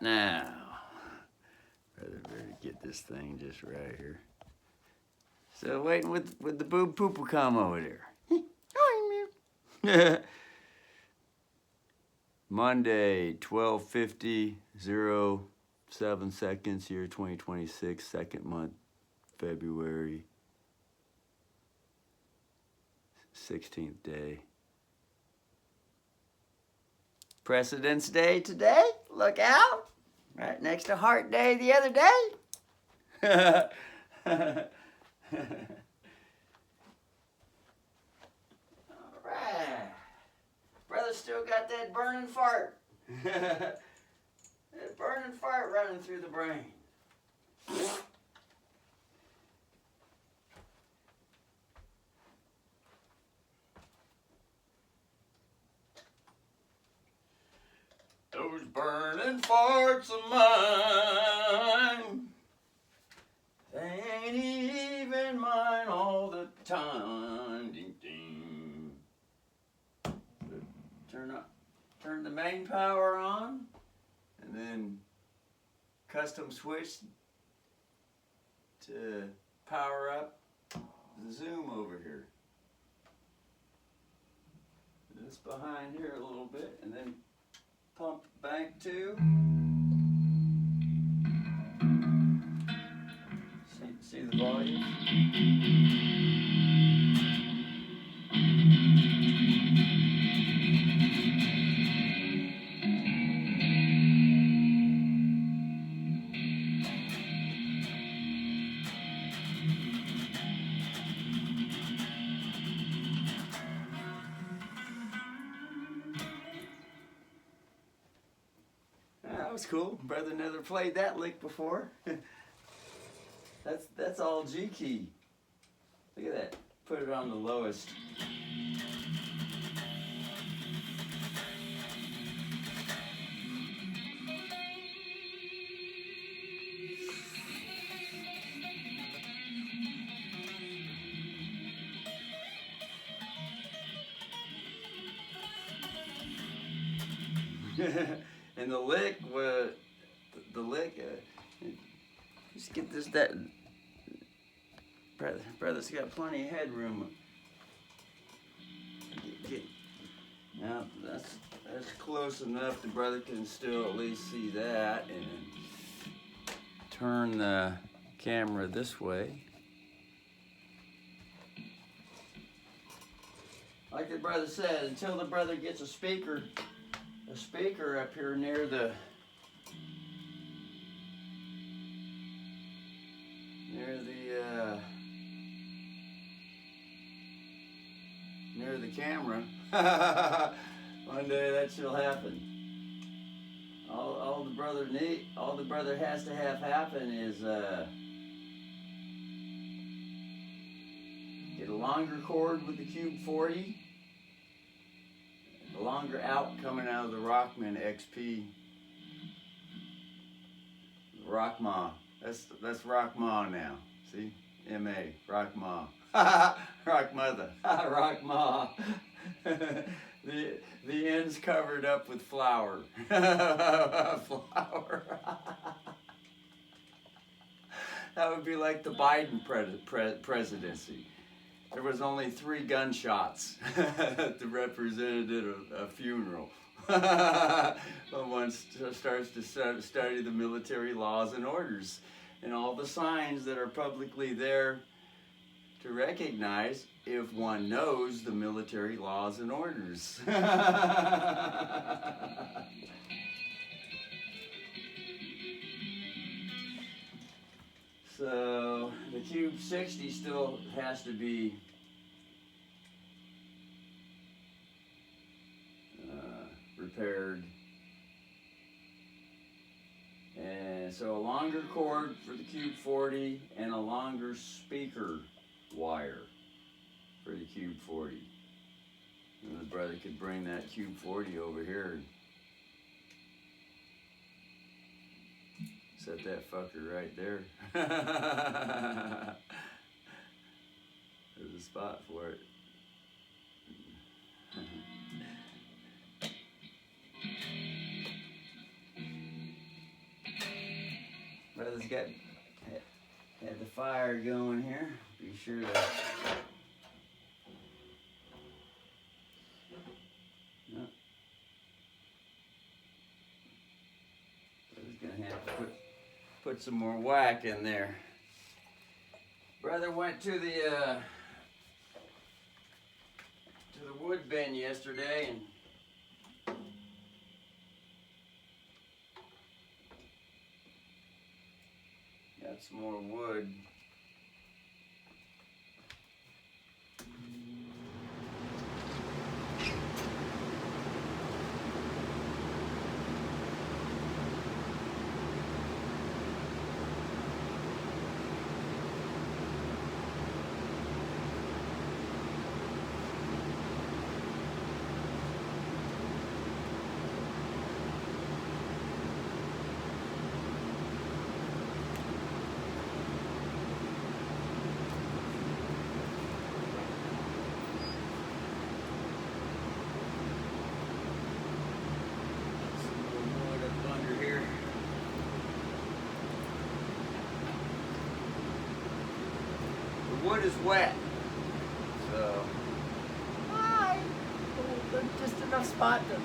now? Better get this thing just right here. Still waiting with the boob pooper come over there. Monday, 12:50, 07 seconds, year 2026, second month, February, 16th day. President's Day today, look out, right next to Heart Day the other day. All right, brother still got that burning fart. That burning fart running through the brain. Those burning farts of mine, they ain't even mine all the time. Ding, ding. Turn the main power on, and then custom switch to power up the zoom over here. This behind here a little bit, and then pump bank 2. See the volume? That was cool. Brother never played that lick before. That's all G key. Look at that. Put it on the lowest. And the lick was just get this that brother's got plenty of headroom. Now that's close enough. The brother can still at least see that, and turn the camera this way. Like the brother said, until the brother gets a speaker up here near the camera. One day that shall happen. All the brother has to have happen is get a longer cord with the Cube 40. The longer out coming out of the Rockman XP. Rockma. That's Rockma now. See? M.A. Rockma. Rock mother. Rockma. The end's covered up with flour. Flour. That would be like the Biden presidency. There was only 3 gunshots that represented a funeral. But one starts to study the military laws and orders and all the signs that are publicly there to recognize if one knows the military laws and orders. So the Cube 60 still has to be repaired. And so a longer cord for the Cube 40 and a longer speaker wire for the Cube 40. And the brother could bring that Cube 40 over here and set that fucker right there. There's a spot for it. Brother's got had the fire going here. Be sure to. No. Brother's gonna have to put some more whack in there. Brother went to the wood bin yesterday and got some more wood. Wood is wet, so just enough spot to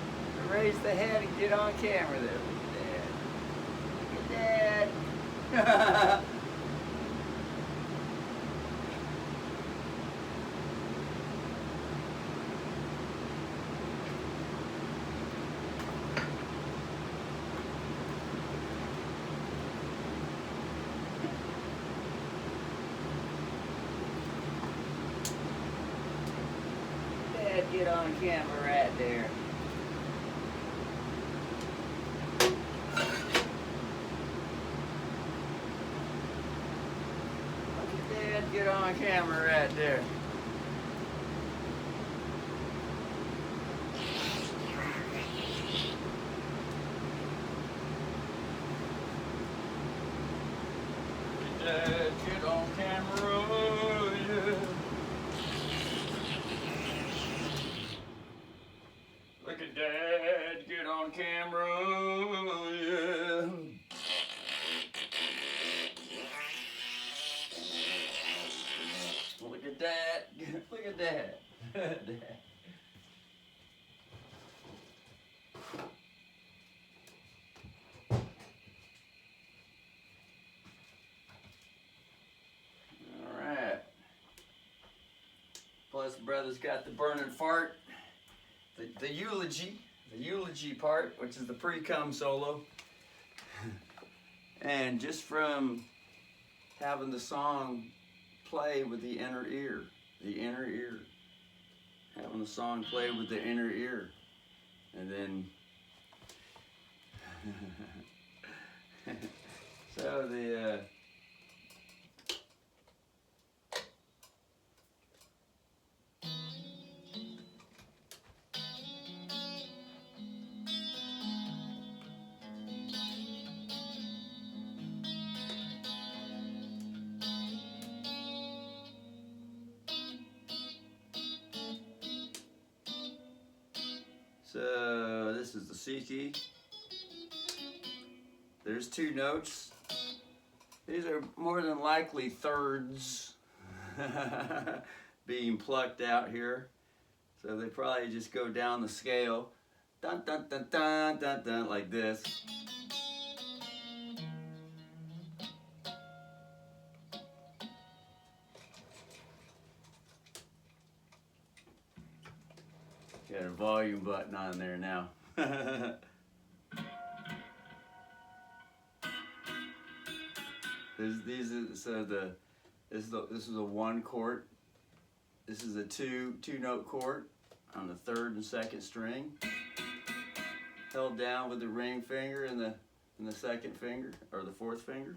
raise the head and get on camera there. Look at Dad. Get on camera right there. Look at Dad get on camera right there. Dad get on camera, yeah. Look at Dad get on camera, yeah. Look at Dad, look at Dad. Dad. All right. Plus, Brother's got the burning fart. The eulogy part, which is the pre-cum solo. And just from having the song play with the inner ear, having the song play with the inner ear, and then so the So this is the C key. There's two notes. These are more than likely thirds being plucked out here. So they probably just go down the scale. Dun dun dun dun dun dun like this. Got a volume button on there now. This is a 1 chord. This is a two note chord on the 3rd and 2nd string, held down with the ring finger and the 2nd finger or the 4th finger.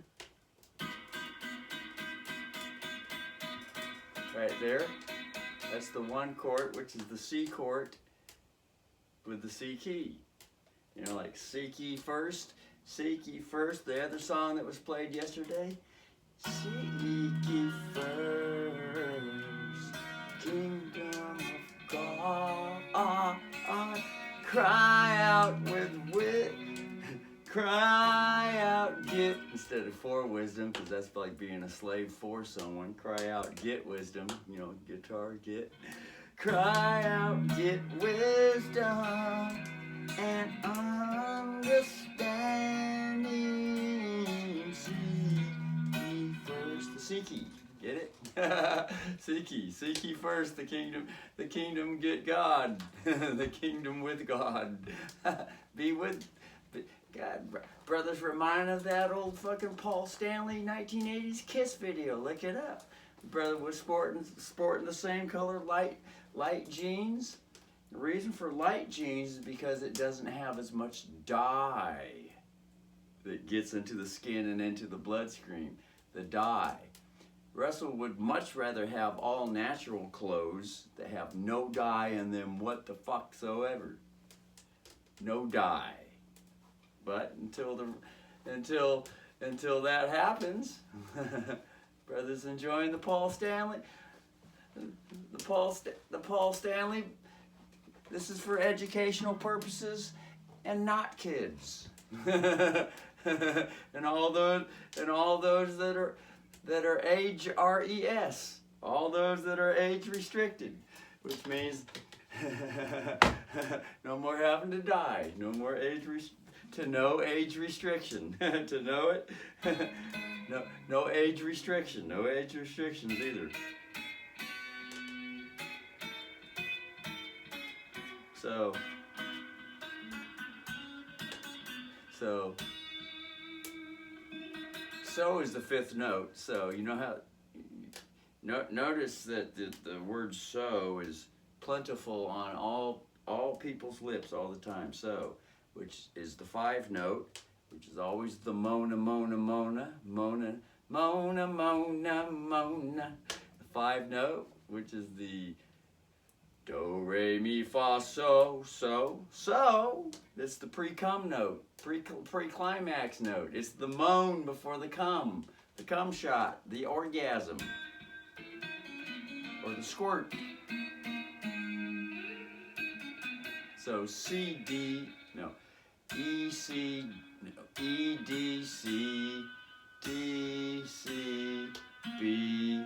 Right there. That's the 1 chord, which is the C chord with the C key. You know, like C key first, the other song that was played yesterday. C key first, kingdom of God, cry out with Cry out, get, instead of for wisdom, because that's like being a slave for someone. Cry out, get wisdom. You know, guitar, get. Cry out, get wisdom and understanding. Seek ye first the seek ye. Get it? Seek ye first the kingdom get God, the kingdom with God. Be with God. Brothers, remind of that old fucking Paul Stanley 1980s Kiss video. Look it up. Brother was sporting the same color light jeans. The reason for light jeans is because it doesn't have as much dye that gets into the skin and into the bloodstream. The dye. Russell would much rather have all natural clothes that have no dye in them what the fuck so ever. No dye. But until that happens, brothers enjoying the Paul Stanley. The Paul Stanley. This is for educational purposes and not kids. and all those that are age RES. All those that are age restricted, which means no more having to die. No more no age restriction. To know it. No age restriction. No age restrictions either. So is the fifth note. So you know how. Notice that the word "so" is plentiful on all people's lips all the time. So, which is the 5 note, which is always the mona mona mona mona mona mona mona. The 5 note, which is the do re mi fa so so so. That's the pre-cum note, pre-climax note. It's the moan before the cum shot, the orgasm, or the squirt. So C D no E C no E D C D C B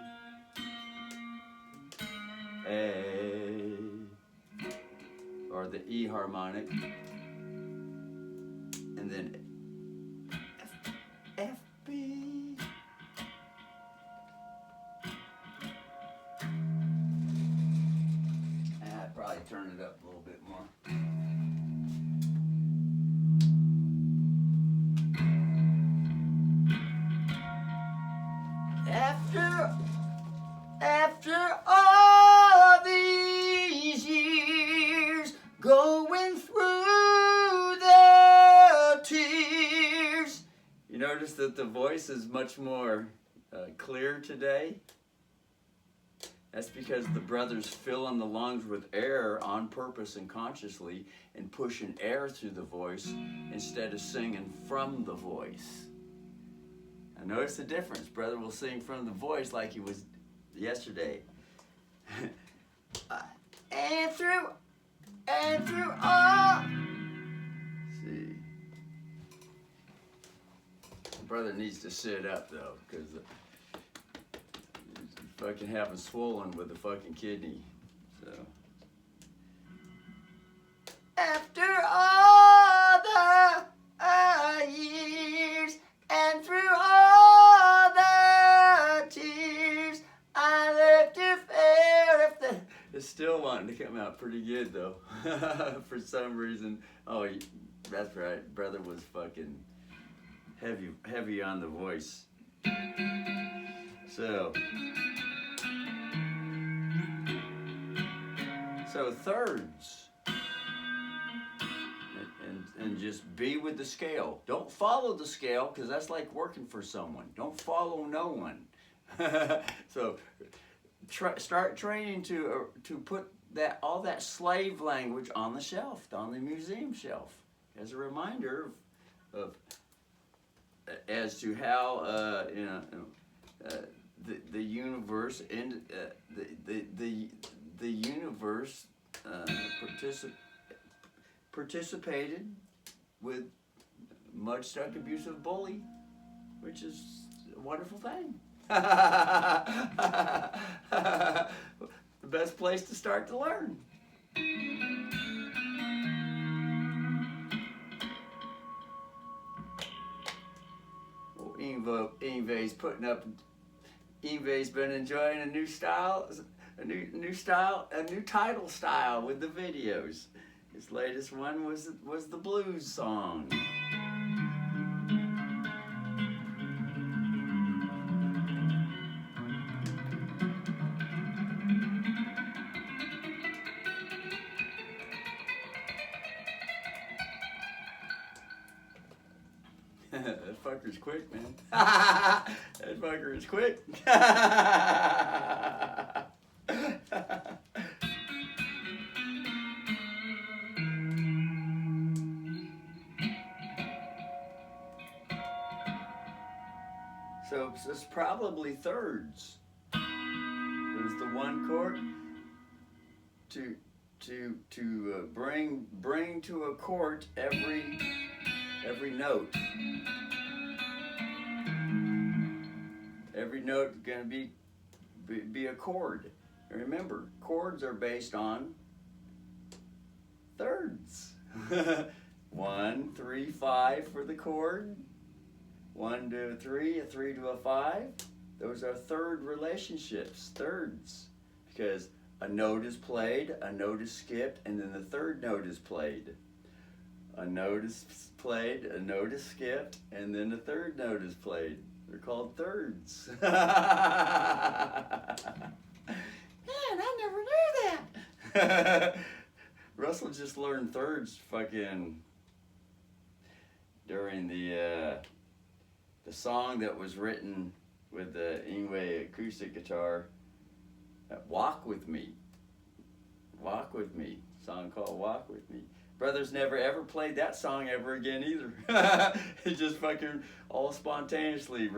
A, or the E harmonic, and then F B. I'd probably turn it up a little bit more. After all these years, going through the tears. You notice that the voice is much more clear today? That's because the brothers filling the lungs with air on purpose and consciously and pushing air through the voice instead of singing from the voice. Now notice the difference. Brother will sing from the voice like he was yesterday. and through all. See, brother needs to sit up though, because he's fucking having swollen with the fucking kidney. So after all the years and through all the tears, I left you fair if the... It's still wanting to come out pretty good though. For some reason. Oh, that's right. Brother was fucking heavy on the voice. So thirds. And just be with the scale. Don't follow the scale, because that's like working for someone. Don't follow no one. So start training to put all that slave language on the shelf, on the museum shelf, as a reminder of as to how the universe and the universe participated with mud-stuck abusive bully, which is a wonderful thing. The best place to start to learn. Well, Ingve's putting up. Ingve's been enjoying a new style, a new title style with the videos. His latest one was the blues song. That fucker's quick, man. That fucker is quick. So it's probably thirds. There's the one chord to bring to a chord every note. Every note is going to be a chord. And remember, chords are based on thirds. 1, 3, 5 for the chord. 1 to a 3, a 3 to a 5. Those are third relationships, thirds. Because a note is played, a note is skipped, and then the third note is played. A note is played, a note is skipped, and then the third note is played. They're called thirds. Man, I never knew that. Russell just learned thirds fucking during the song that was written with the Ingve acoustic guitar, Walk With Me. Walk With Me. Song called Walk With Me. Brothers never ever played that song ever again either. It just fucking all spontaneously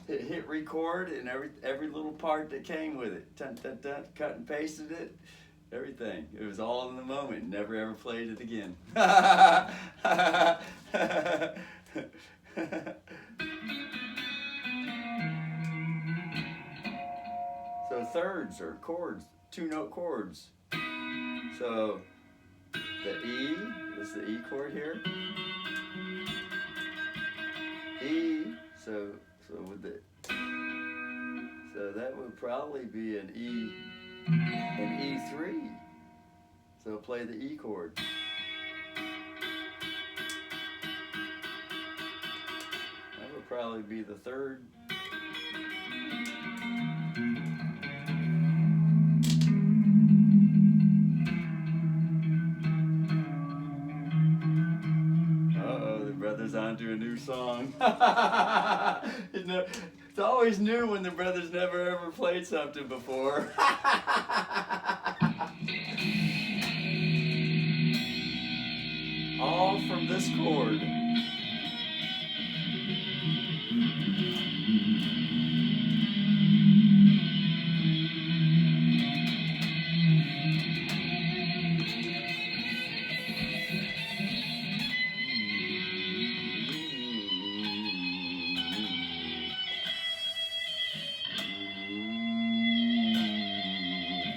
hit record and every little part that came with it. Dun, dun, dun, cut and pasted it. Everything. It was all in the moment. Never ever played it again. So thirds are chords, 2-note chords. So the E is the E chord here. E, so with the, so that would probably be an E3. So play the E chord. That would probably be the third. Brothers onto a new song. It's always new when the brothers never ever played something before. All from this chord.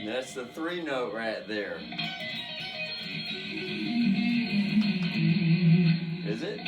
That's the 3-note right there. Is it?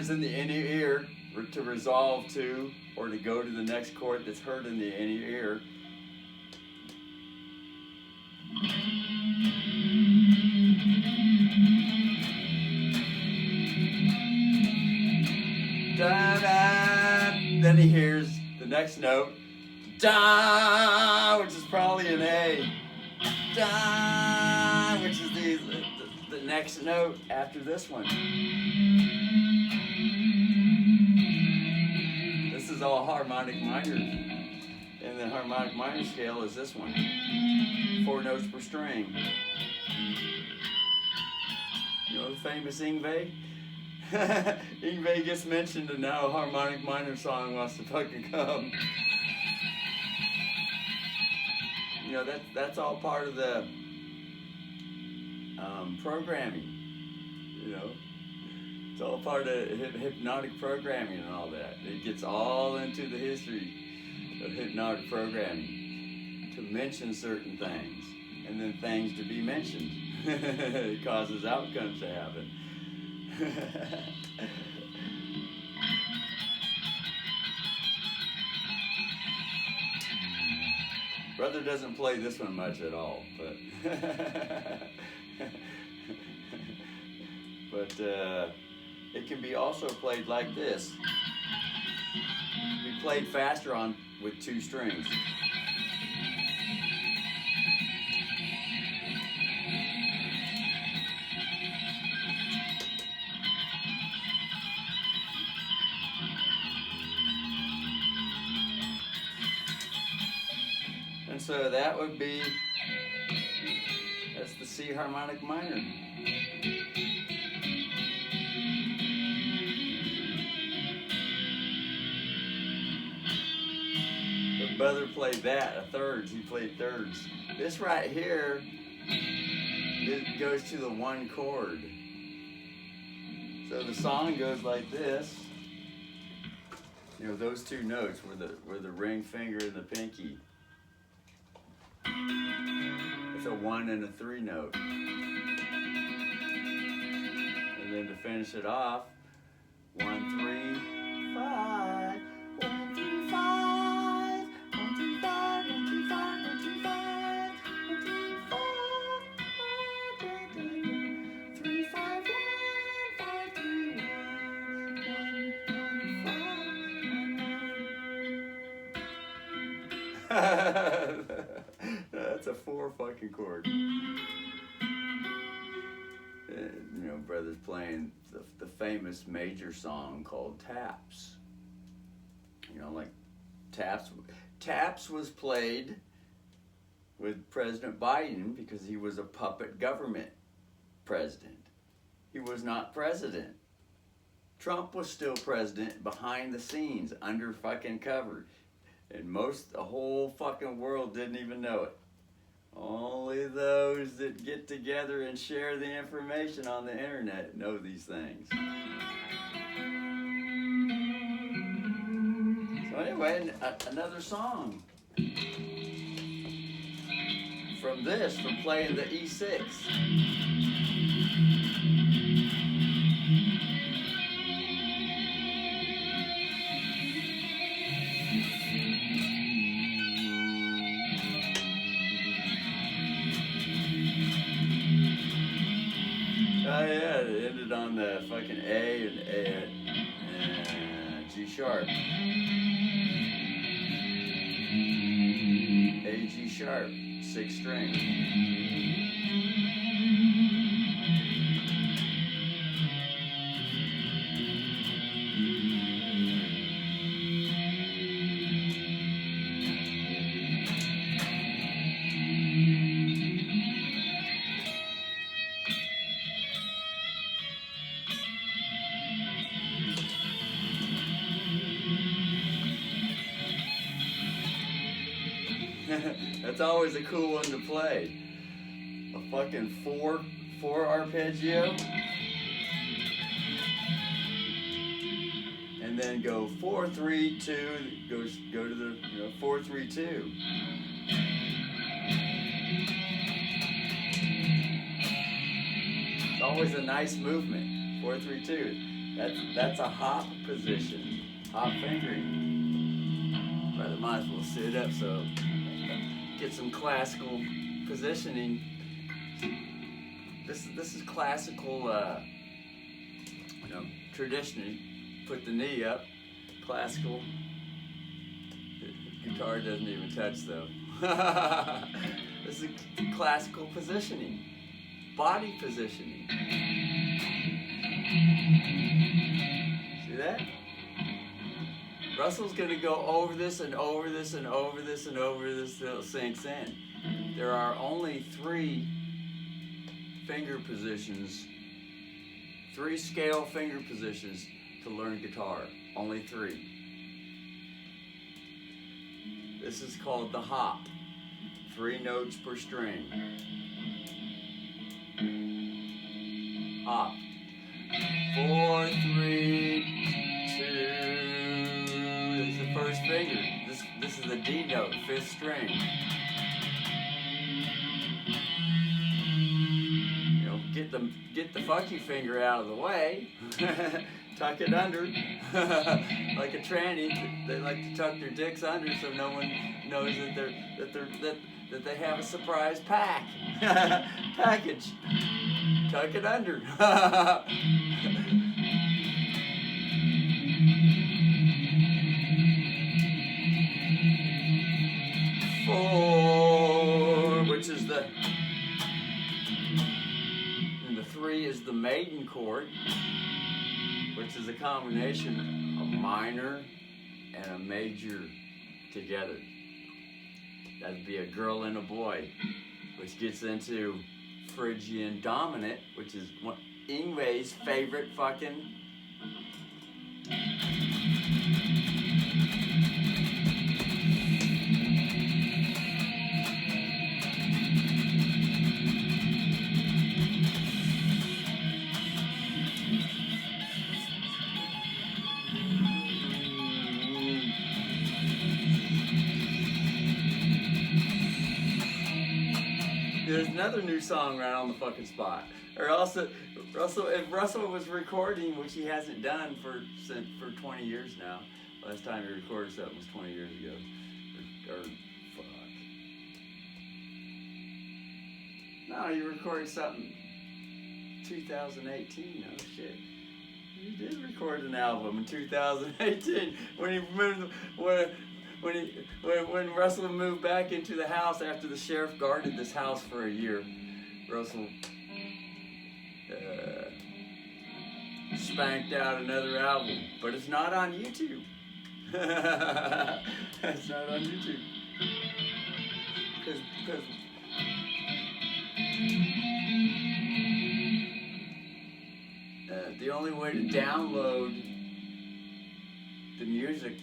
In the inner ear to resolve to, or to go to the next chord that's heard in the inner ear. Then he hears the next note, da, which is probably an A. Da, which is the next note after this one. This is all harmonic minor. And the harmonic minor scale is this one. 4 notes per string. You know the famous Yngwie? Yngwie gets mentioned and now a harmonic minor song wants to fucking come. You know, that's all part of the programming, you know. It's all part of hypnotic programming and all that. It gets all into the history of hypnotic programming to mention certain things and then things to be mentioned. It causes outcomes to happen. Brother doesn't play this one much at all, but it can be also played like this. Be played faster with 2 strings. And so that would be, that's the C harmonic minor. But brother played that, a thirds, he played thirds. This right here, it goes to the 1 chord. So the song goes like this. You know, those 2 notes were the ring finger and the pinky. It's a 1 and a 3 note. And then to finish it off, 1, 3, 5, 1, 3, 5, 1, 3, 5, 1, 3, 5, 1, 3, 5, 1, 3, 5, 3, 5, 1, 5, 3, 1, 1, 1. That's a 4 fucking chord. You know, brother's playing the famous major song called Taps. You know, like Taps was played with President Biden because he was a puppet government president. He was not president. Trump was still president behind the scenes, under fucking cover. And the whole fucking world didn't even know it. Only those that get together and share the information on the internet know these things. So anyway, another song. From playing the E6. Oh yeah, it ended on the fucking A and G sharp. A, G sharp, 6 string. That's always a cool one to play. A fucking four arpeggio. And then go 4, 3, 2, go to the 4, 3, 2. It's always a nice movement. 4, 3, 2. That's a hop position. Hop fingering. Brother might as well sit up so get some classical positioning. This is classical tradition. Put the knee up, classical Guitar doesn't even touch though. This is classical positioning, body positioning. See that? Russell's going to go over this and over this and over this and over this till it sinks in. There are only 3 finger positions, 3 scale finger positions to learn guitar. Only 3. This is called the hop. 3 notes per string. Hop. 4, 3, 2. This is the first finger. This is the D note, 5th string. You know, get the funky finger out of the way. Tuck it under. Like a tranny, they like to tuck their dicks under so no one knows that they have a surprise package. Tuck it under. 4, which is and the 3 is the maiden chord, which is a combination of minor and a major together. That'd be a girl and a boy, which gets into Phrygian dominant, which is Yngwie's favorite fucking. There's another new song right on the fucking spot. Or also, if Russell was recording, which he hasn't done for 20 years now. Last time he recorded something was 20 years ago. Or fuck. No, he recorded something 2018. Oh shit. He did record an album in 2018 when he moved when Russell moved back into the house after the sheriff guarded this house for a year. Russell spanked out another album, but it's not on YouTube. It's not on YouTube. Because the only way to download the music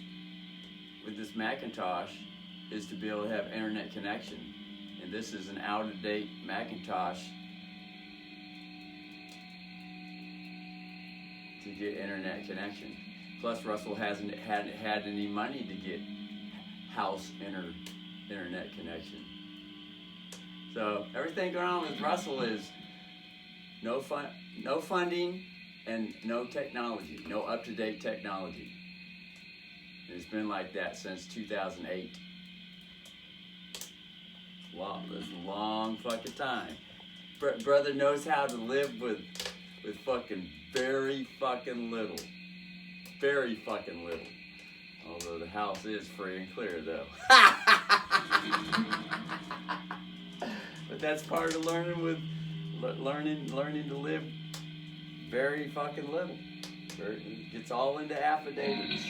with this Macintosh is to be able to have internet connection. And this is an out-of-date Macintosh to get internet connection. Plus Russell hadn't had any money to get house internet connection. So everything going on with Russell is no funding and no technology, no up-to-date technology. And it's been like that since 2008. Wow, that's a long fucking time. Brother knows how to live with fucking very fucking little. Very fucking little. Although the house is free and clear though. But that's part of learning to live very fucking little. It's all into affidavits.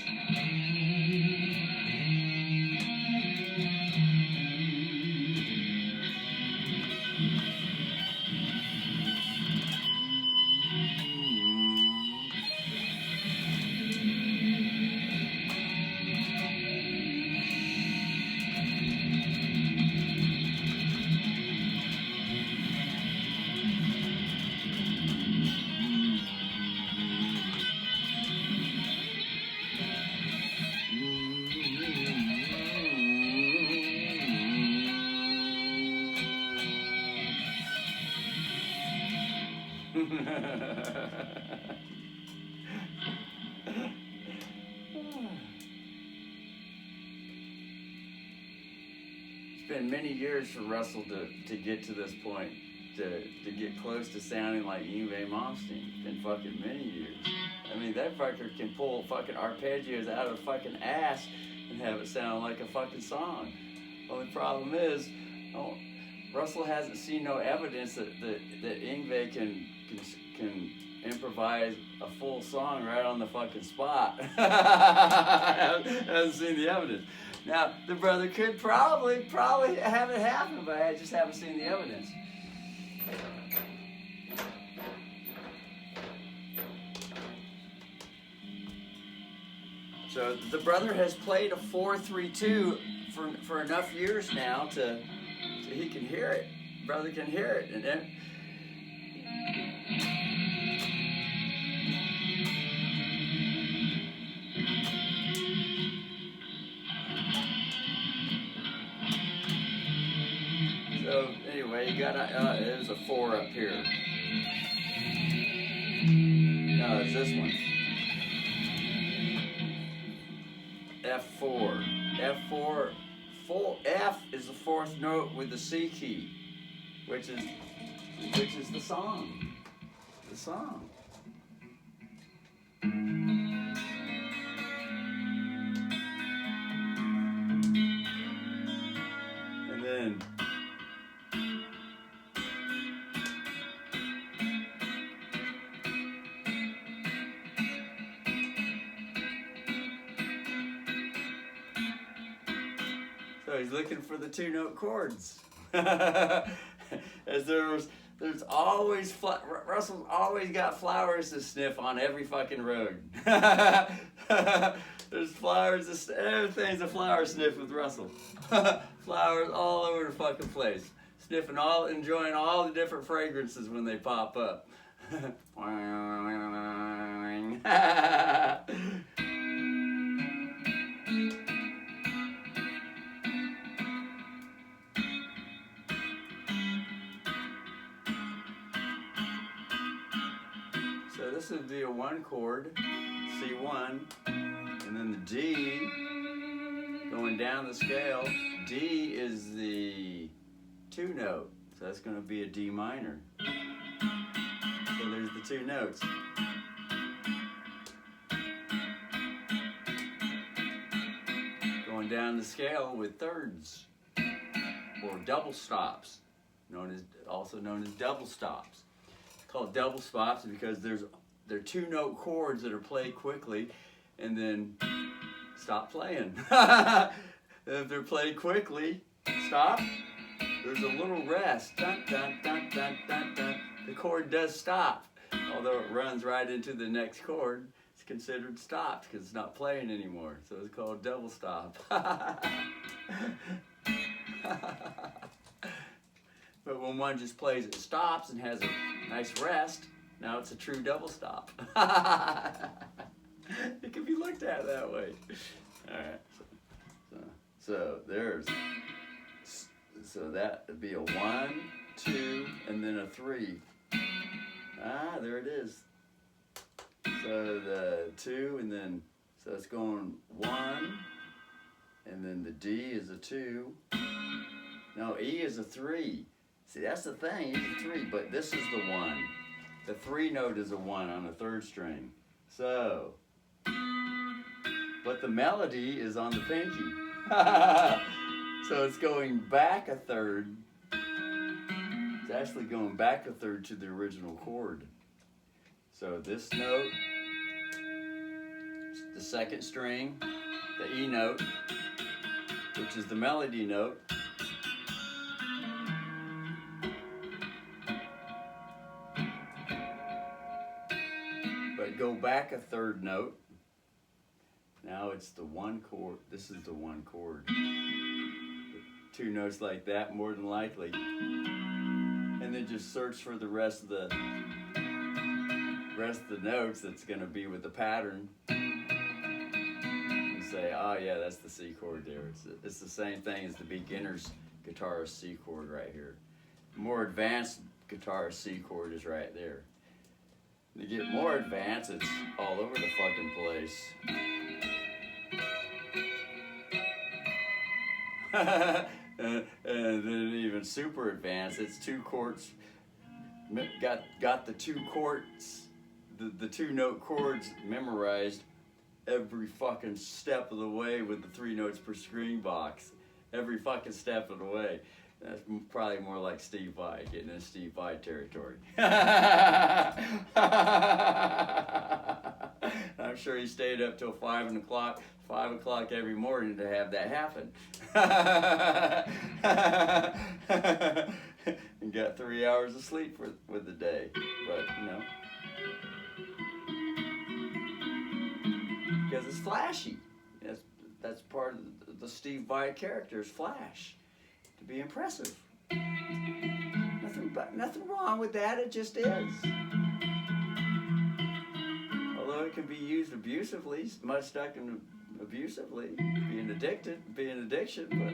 It's been many years for Russell to get to this point, to get close to sounding like Yngwie Malmsteen. It's been fucking many years. I mean, that fucker can pull fucking arpeggios out of the fucking ass and have it sound like a fucking song. Only problem is, oh, Russell hasn't seen no evidence that Yngwie can improvise a full song right on the fucking spot. Hasn't seen the evidence. Now, the brother could probably have it happen, but I just haven't seen the evidence. So the brother has played a 4-3-2 for enough years now so he can hear it. Brother can hear it, and then so anyway, you got there's a 4 up here. No, it's this one. F4. F4. Full F is the 4th note with the C key, which is the song. The song. And then so he's looking for the 2-note chords. As there's always Russell's always got flowers to sniff on every fucking road. There's flowers. Everything's a flower sniff with Russell. Flowers all over the fucking place. Sniffing enjoying all the different fragrances when they pop up. So this would be a 1 chord, C1, and then the D, going down the scale. D is the 2 note, so that's going to be a D minor. So there's the 2 notes. Going down the scale with thirds, or double stops, also known as double stops. Called double stops because they're 2-note chords that are played quickly and then stop playing. If they're played quickly, stop, there's a little rest. Dun, dun, dun, dun, dun, dun. The chord does stop, although it runs right into the next chord. It's considered stopped because it's not playing anymore, so it's called double stop. But when one just plays it stops and has a nice rest, now it's a true double stop. It can be looked at that way. All right. So that would be a 1, 2, and then a 3. There it is. So the 2, and then so it's going 1, and then the D is a 2. No, E is a 3. See, that's the thing, it's a 3, but this is the 1. The 3 note is a 1 on the 3rd string. So, but the melody is on the pinky. So it's going back a 3rd. It's actually going back a 3rd to the original chord. So this note, the 2nd string, the E note, which is the melody note, go back a 3rd note. Now it's the 1 chord. This is the 1 chord. 2 notes like that, more than likely. And then just search for the rest of the notes that's going to be with the pattern. And say, oh yeah, that's the C chord there. It's the same thing as the beginner's guitarist C chord right here. The more advanced guitarist C chord is right there. To get more advanced, it's all over the fucking place. And then even super advanced, it's 2 chords. Got the 2 chords the 2-note chords memorized every fucking step of the way with the 3 notes per string box. Every fucking step of the way. That's probably more like Steve Vai, getting in Steve Vai territory. I'm sure he stayed up till 5 o'clock every morning to have that happen. And got 3 hours of sleep with the day. But, you know. Because it's flashy. That's part of the Steve Vai character is flash. To be impressive. Nothing wrong with that, it just is. Although it can be used abusively, mud stuck in abusively, being addiction, but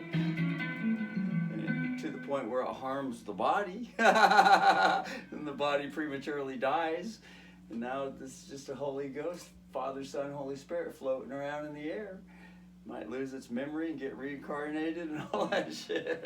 to the point where it harms the body, and the body prematurely dies, and now it's just a Holy Ghost, Father, Son, Holy Spirit floating around in the air. Might lose its memory and get reincarnated and all that shit.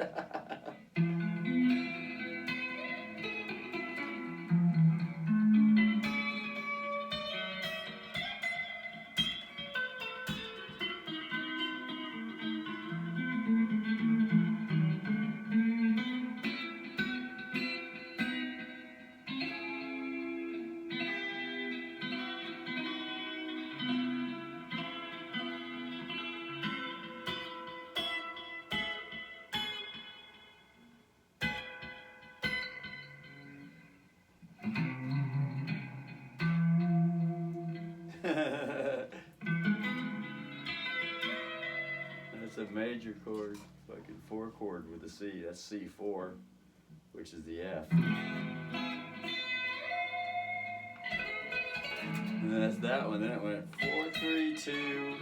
That's a major chord, fucking 4 chord with a C. That's C4, which is the F. And that's that one. Then it went 4-3-2.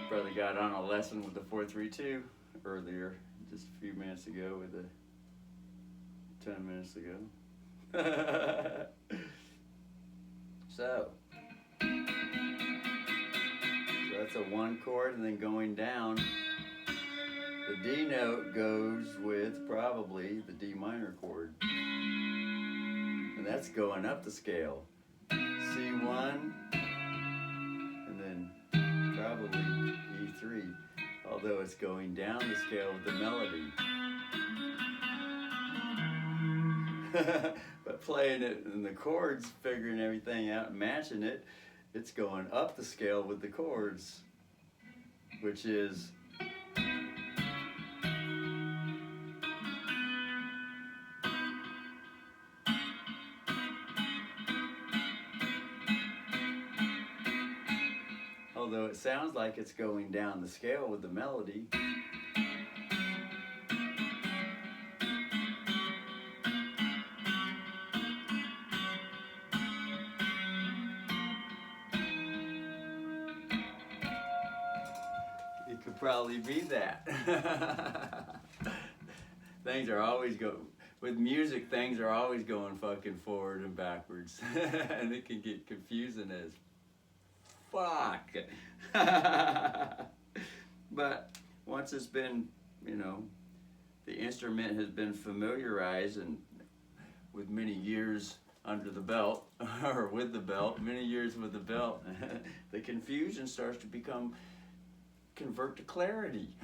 Brother got on a lesson with the 4-3-2 earlier, just a few minutes ago, 10 minutes ago. So that's a 1 chord, and then going down, the D note goes with probably the D minor chord. And that's going up the scale. C1, and then probably E3, although it's going down the scale of the melody. But playing it in the chords, figuring everything out and matching it, it's going up the scale with the chords, which is although it sounds like it's going down the scale with the melody. It could probably be that. Things are always with music, things are always going fucking forward and backwards. And it can get confusing as fuck. But once it's been, you know, the instrument has been familiarized and with many years under the belt, or with the belt, many years with the belt, the confusion starts to convert to clarity.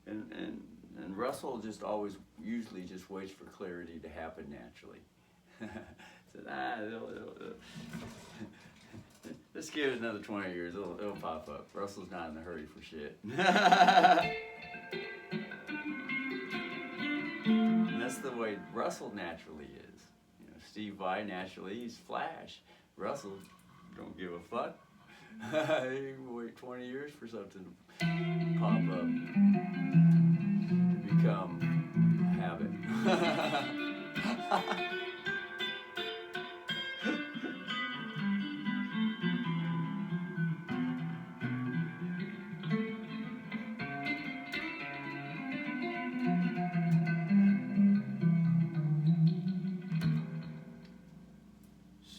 And Russell just usually just waits for clarity to happen naturally. Said, let's give it another 20 years, it'll pop up. Russell's not in a hurry for shit. And that's the way Russell naturally is. You know, Steve Vai naturally, he's flash. Russell don't give a fuck. He can wait 20 years for something to pop up, to become habit.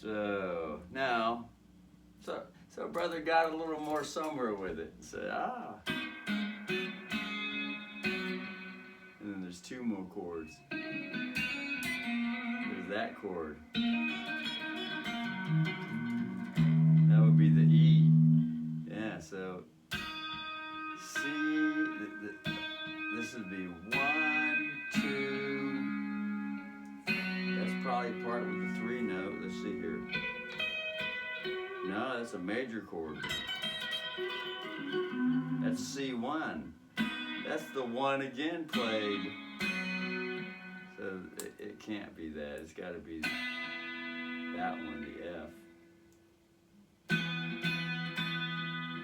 So now, so brother got a little more somewhere with it and said, and then there's 2 more chords. There's that chord. That would be the E. Yeah, so C, this would be 1, 2. That's probably part with the 3 note. Let's see here. No, that's a major chord. That's C1. That's the 1 again played. So it can't be that. It's got to be that one, the F.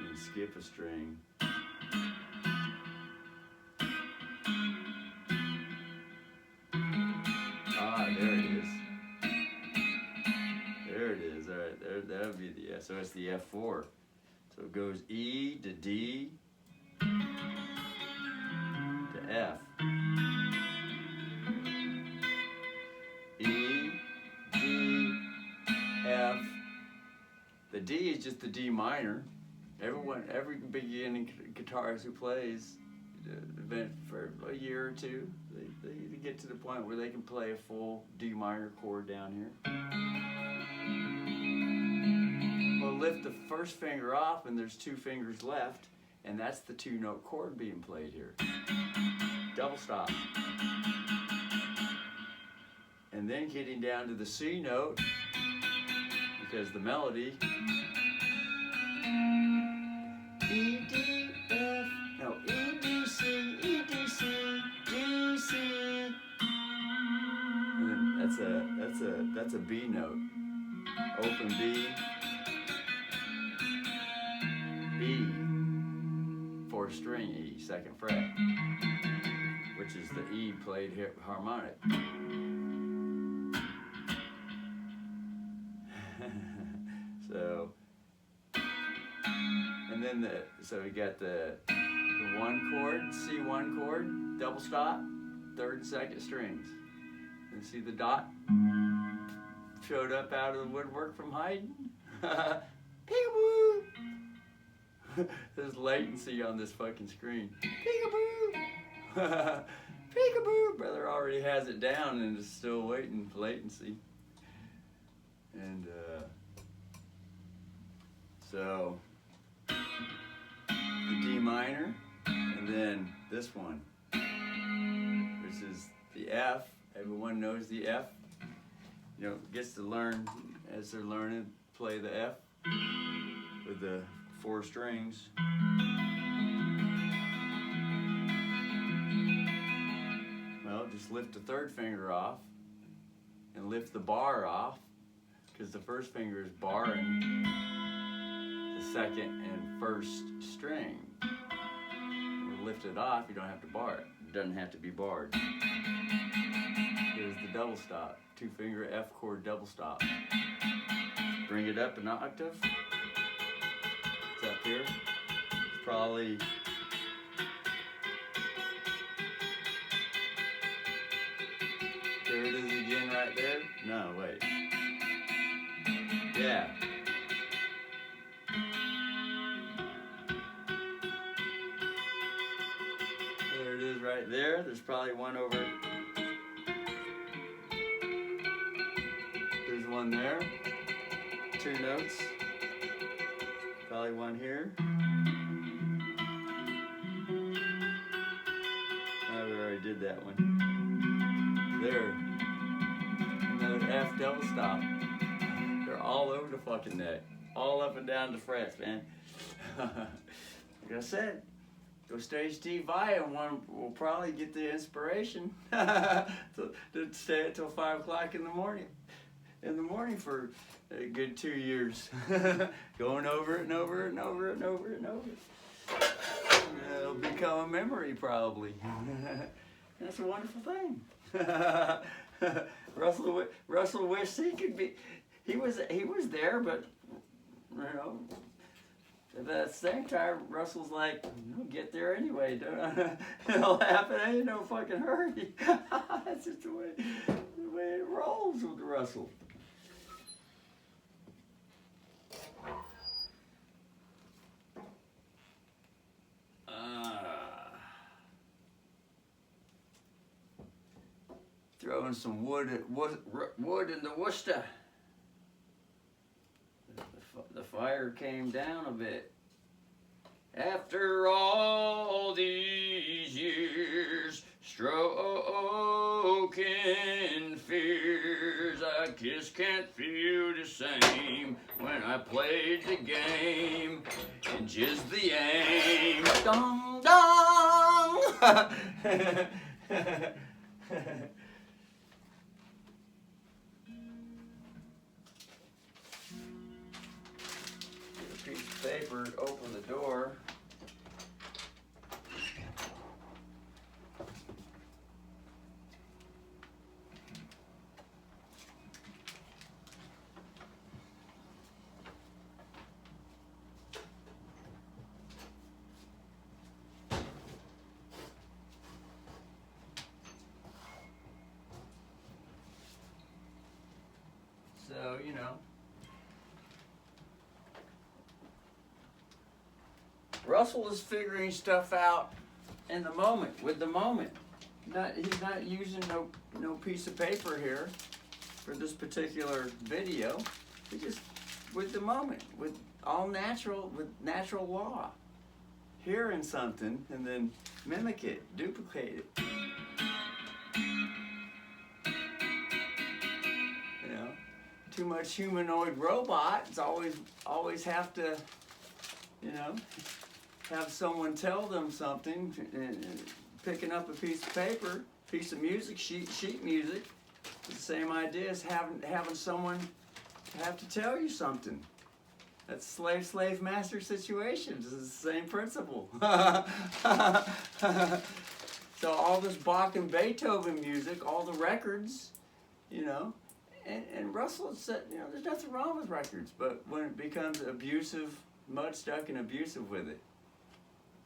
And skip a string. Ah, there it is. There it is. All right, that would be the F. So it's the F4. So it goes E to D to F. E, D, F. The D is just the D minor. Every beginning guitarist who plays for a year or two, they get to the point where they can play a full D minor chord down here. Well, lift the first finger off and there's 2 fingers left, and that's the 2-note chord being played here. Double stop. And then getting down to the C note, because the melody, E, D, F, no, E, D, C, E, D, C, D, C. And then that's a B note. Open B, B, 4th string E, 2nd fret, which is the E played harmonic. So, and then so we got the 1 chord, C1 chord, double stop, 3rd and 2nd strings. And see the dot showed up out of the woodwork from Haydn? Peekaboo! There's latency on this fucking screen. Peekaboo! Peekaboo! Brother already has it down and is still waiting for latency. And so the D minor, and then this one, which is the F. Everyone knows the F. You know, gets to learn as they're learning, play the F with the 4 strings. Well, just lift the 3rd finger off and lift the bar off, because the 1st finger is barring the 2nd and 1st string. When you lift it off, you don't have to bar it. It doesn't have to be barred. Here's the double stop. 2-finger F chord double stop. Bring it up an octave. It's up here. It's probably there it is again right there. No, wait. Yeah. There it is right there. There's probably one over. There's one there. 2 notes. Probably one here. Oh, we already did that one. There. Another F double stop. They're all over the fucking neck. All up and down the frets, man. Like I said, go stage D via, and one will probably get the inspiration to stay until 5 o'clock in the morning. For a good 2 years. Going over it and over it and over it and over it and over it. It'll become a memory, probably. That's a wonderful thing. Russell wished he could be. He was there, but you know, at the same time, Russell's like, "I'll get there anyway. It'll happen. Ain't no fucking hurry." That's just the way it rolls with Russell. throwing some wood in the Worcester. The fire came down a bit. After all these years, stroking fears, I just can't feel the same when I played the game and just the aim. Dong dong. Get a piece of paper, open the door. So, you know, Russell is figuring stuff out in the moment, with the moment. He's not using no piece of paper here for this particular video. He just, with the moment, with all natural, with natural law. Hearing something and then mimic it, duplicate it. Too much humanoid robot. It's always have to, you know, have someone tell them something. Picking up a piece of paper, piece of music, sheet music. It's the same idea as having someone have to tell you something. That's slave master situations. It's the same principle. So all this Bach and Beethoven music, all the records, you know. And Russell said, you know, there's nothing wrong with records, but when it becomes abusive, mud stuck and abusive with it,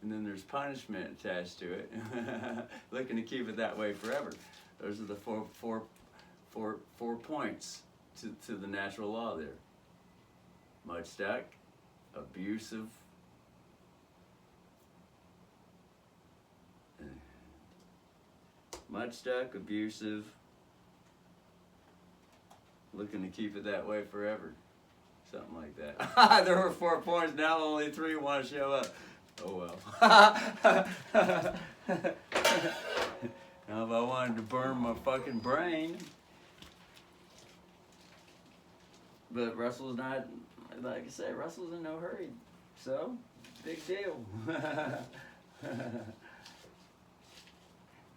and then there's punishment attached to it, looking to keep it that way forever. Those are the four points to the natural law there. Mud stuck, abusive, mud stuck, abusive, looking to keep it that way forever. Something like that. There were 4 points, now only 3 want to show up. Oh well. Now if I wanted to burn my fucking brain. But Russell's not, like I said, Russell's in no hurry. So, big deal. I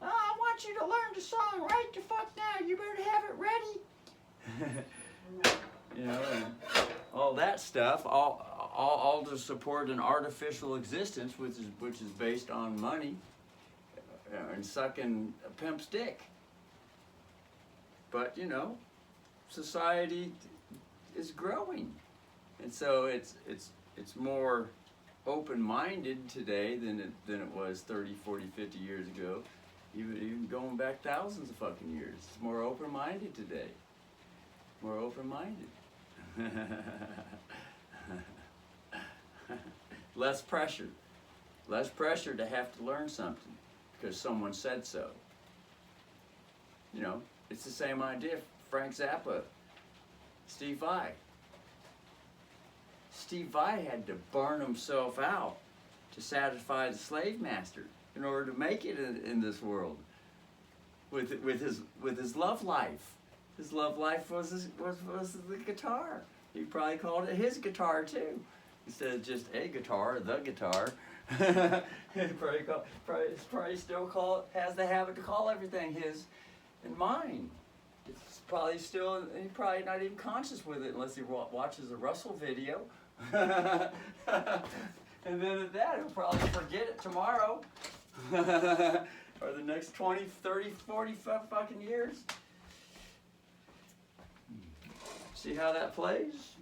want you to learn the song right the fuck now. You better have it ready. You know, and all that stuff, all to support an artificial existence, which is based on money and sucking a pimp's dick. But you know, society is growing, and so it's more open-minded today than it was 30, 40, 50 years ago. Even going back thousands of fucking years, it's more open-minded today. More open-minded. Less pressure. Less pressure to have to learn something because someone said so. You know, it's the same idea. Frank Zappa, Steve Vai. Steve Vai had to burn himself out to satisfy the slave master in order to make it in this world with his love life. His love life was the guitar. He probably called it his guitar too, instead of just a guitar, the guitar. He probably still has the habit to call everything his and mine. It's probably still, he's probably not even conscious with it unless he watches a Russell video. And then at that, he'll probably forget it tomorrow. Or the next 20, 30, 40 fucking years. See how that plays?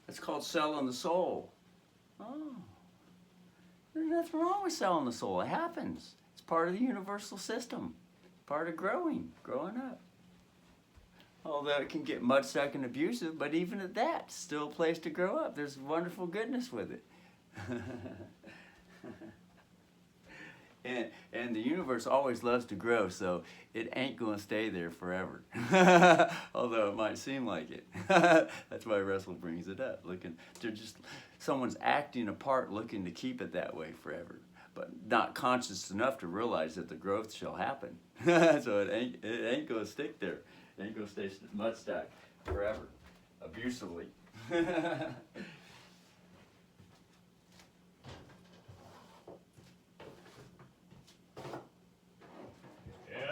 It's called selling the soul. Oh. There's nothing wrong with selling the soul. It happens. It's part of the universal system. Part of growing up. Although it can get mud stuck and abusive, but even at that, it's still a place to grow up. There's wonderful goodness with it. And the universe always loves to grow, so it ain't gonna stay there forever. Although it might seem like it. That's why Russell brings it up. They're just, someone's acting a part looking to keep it that way forever, but not conscious enough to realize that the growth shall happen. So it ain't gonna stick there. It ain't gonna stay mud stack forever, abusively.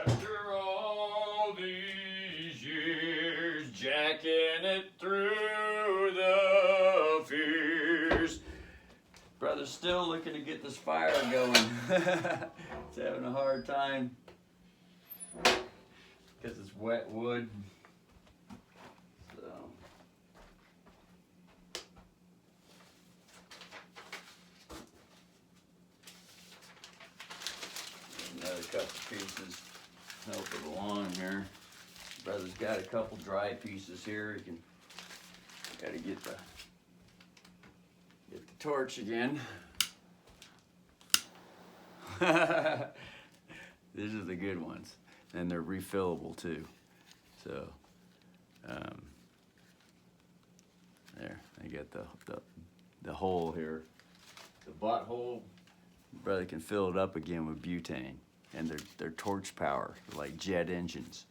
After all these years, jacking it through the fears, brother's still looking to get this fire going. It's having a hard time because it's wet wood. So another couple pieces help it along here. Brother's got a couple dry pieces here. You can gotta get the torch again. These are the good ones, and they're refillable too. So there, I get the hole here, the butthole. Brother can fill it up again with butane, and they're torch power, like jet engines.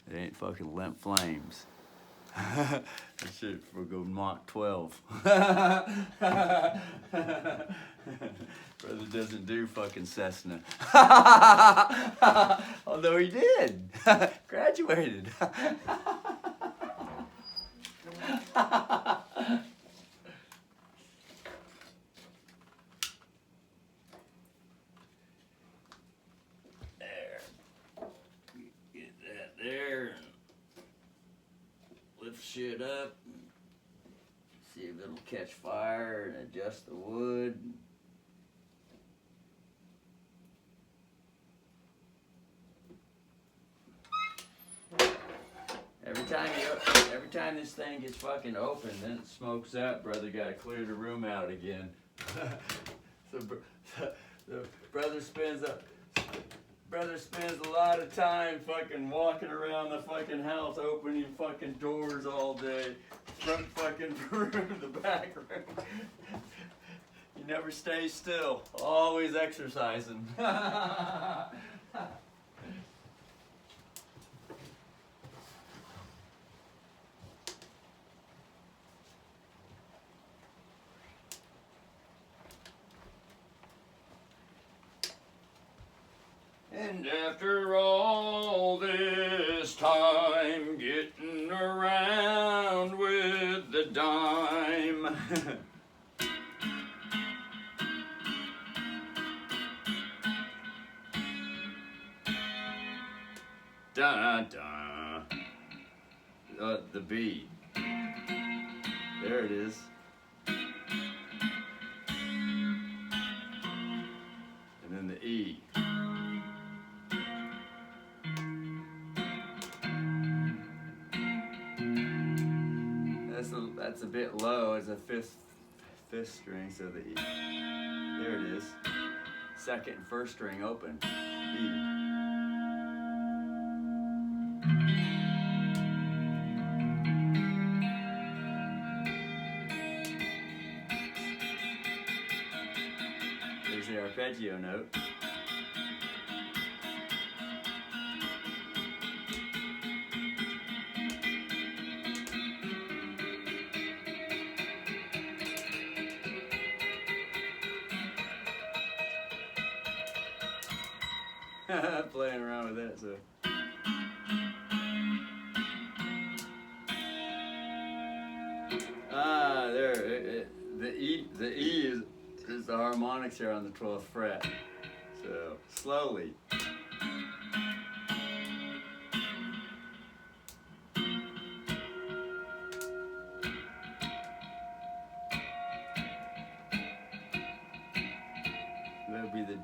It ain't fucking limp flames. That shit will go Mach 12. Brother doesn't do fucking Cessna. Although he did. Graduated. There. Get that there. Lift shit up, see if it'll catch fire, and adjust the wood. Every time this thing gets fucking open, then it smokes up. Brother got to clear the room out again. So brother spends a lot of time fucking walking around the fucking house, opening fucking doors all day. Front fucking room, the back room. He never stays still, always exercising. And after all this time, getting around with the dime. Da-da. The B. There it is. And then the E. That's a bit low as a fifth string, so the E. There it is. Second and first string open. E. There's the arpeggio note. Playing around with that, so. There. The E is the harmonics here on the 12th fret. So slowly. That'll be the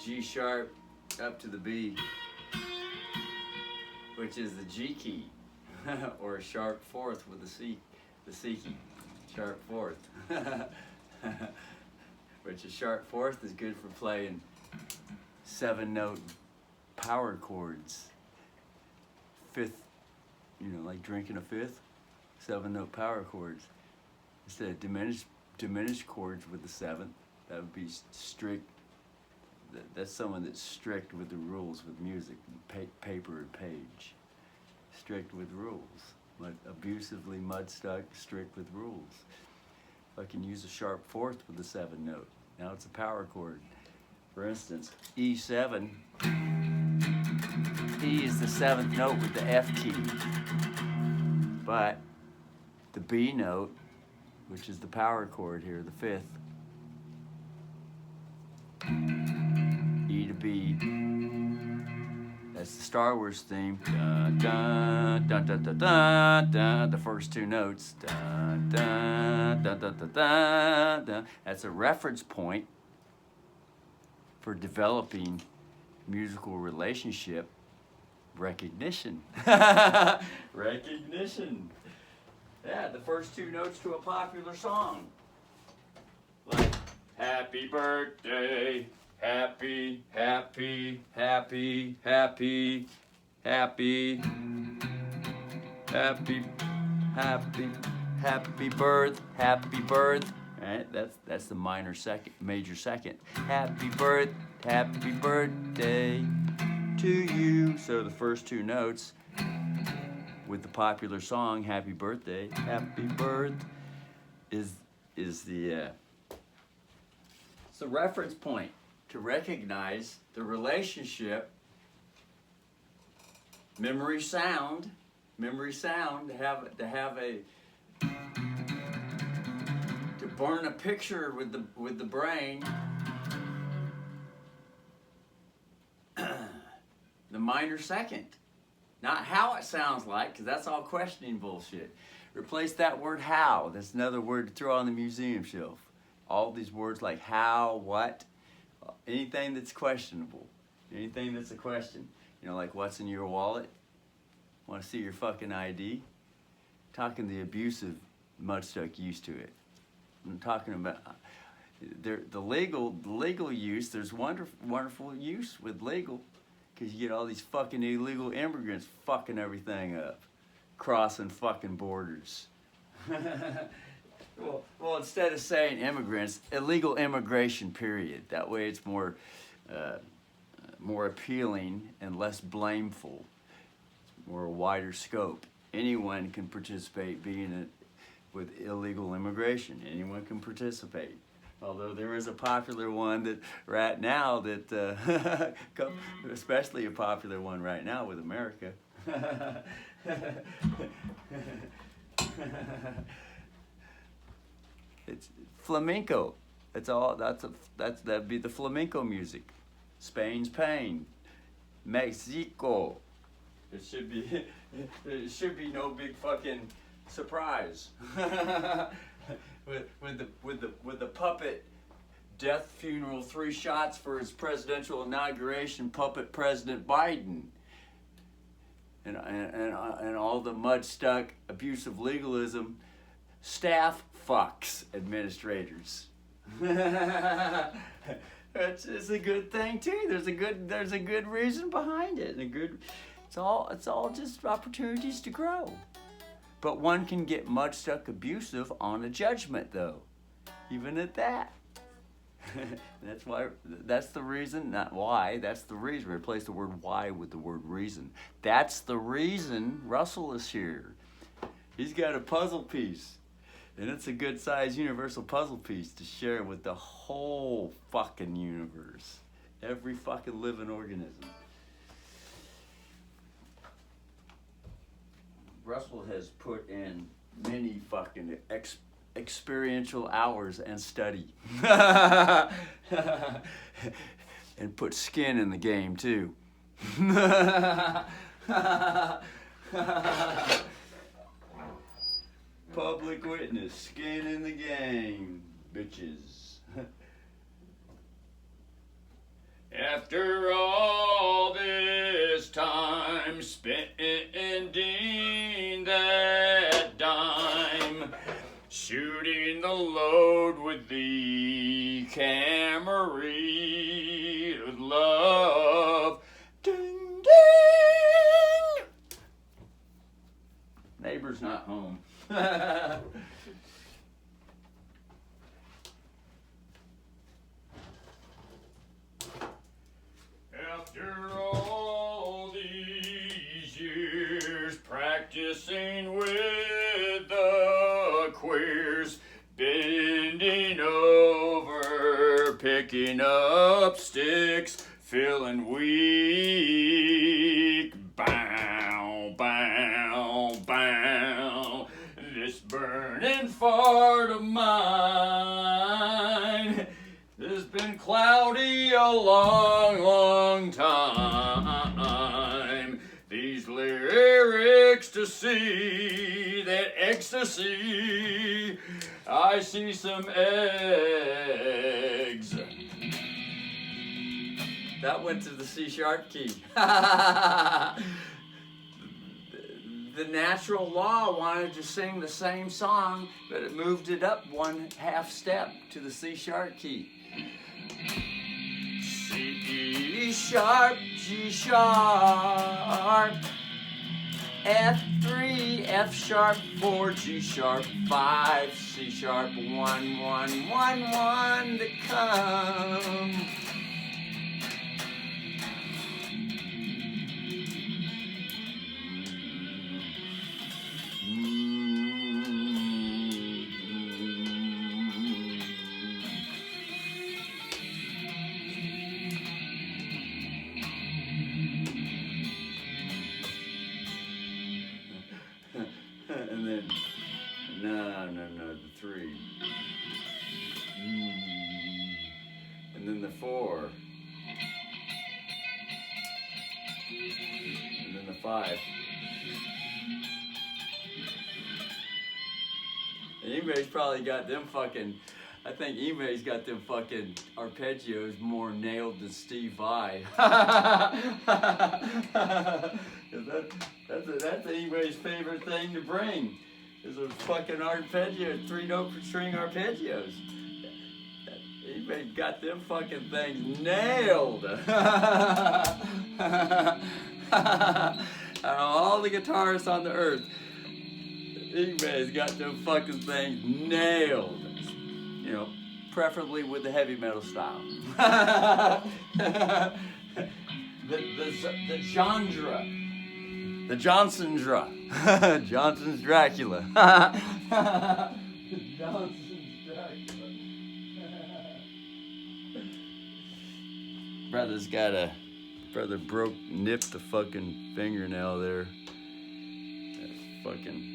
G sharp up to the B, which is the G key, or a sharp fourth with the C key, sharp fourth. which a sharp fourth is good for playing 7-note power chords. Fifth, you know, like drinking a fifth, 7-note power chords. Instead of diminished chords with the seventh, that would be strict. That's someone that's strict with the rules with music, paper and page. Strict with rules. Abusively mud-stuck, strict with rules. I can use a sharp fourth with the 7-note. Now it's a power chord. For instance, E7. E is the 7th note with the F key. But the B note, which is the power chord here, the 5th, E to B. That's the Star Wars theme. Dun, dun, dun, dun, dun, dun, dun. The first 2 notes. Dun, dun, dun, dun, dun, dun, dun. That's a reference point for developing musical relationship recognition. Recognition. Yeah, the first 2 notes to a popular song. Like, happy birthday. Happy, happy, happy, happy, happy, happy, happy, happy birth, happy birth. Right? That's the major second. Happy birthday to you. So the first 2 notes with the popular song "Happy Birthday," "Happy Birth" is the it's the reference point to recognize the relationship, memory sound, to have a to burn a picture with the brain. The minor second, not how it sounds like, because that's all questioning bullshit. Replace that word "how." That's another word to throw on the museum shelf. All these words like how, what. Anything that's questionable, anything that's a question, you know, like what's in your wallet? Want to see your fucking ID? Talking the abusive mudstuck used to it. I'm talking about the legal use. There's wonderful use with legal, because you get all these fucking illegal immigrants fucking everything up, crossing fucking borders. Well, instead of saying immigrants, illegal immigration, period. That way it's more appealing and less blameful. It's more a wider scope. Anyone can participate with illegal immigration. Anyone can participate. Although there is a popular one that right now especially a popular one right now with America. It's flamenco. That'd be the flamenco music. Spain's Pain, Mexico. It should be no big fucking surprise. with the puppet death funeral, 3 shots for his presidential inauguration, puppet President Biden. And all the mud-stuck, abusive legalism, staff fucks administrators. It's a good thing too. There's a good reason behind it. It's all just opportunities to grow. But one can get mud-stuck abusive on a judgment though, even at that. That's the reason, not why, that's the reason. Replace the word why with the word reason. That's the reason Russell is here. He's got a puzzle piece. And it's a good sized universal puzzle piece to share with the whole fucking universe. Every fucking living organism. Russell has put in many fucking experiential hours and study. And put skin in the game too. Public witness, skin in the game, bitches. After all this time spending that dime, shooting the load with thee, Camry, with love. Ding, ding. Neighbor's not home. After all these years practicing with the queers, bending over, picking up sticks, feeling weak, bow, bow, bow. This burning fart of mine has been cloudy a long, long time. These lyrics to see that ecstasy, I see some eggs. That went to the C sharp key. The natural law wanted to sing the same song, but it moved it up 1/2 step to the C sharp key. C sharp, G sharp, F3, F sharp 4, G sharp 5, C sharp 1, 1, 1, 1 to come. And then, no, the 3. And then the 4. And then the 5. And Emay's probably got them fucking, I think Emay's got them fucking arpeggios more nailed than Steve Vai. That's Emay's favorite thing to bring, is those fucking arpeggios, 3-note string arpeggios. Emay got them fucking things nailed. Out of all the guitarists on the earth, Emay's got them fucking things nailed. You know, preferably with the heavy metal style. the genre. The Johnson's-ra. Johnson's Dracula. Johnson's Dracula. Brother nipped the fucking fingernail there. That's fucking.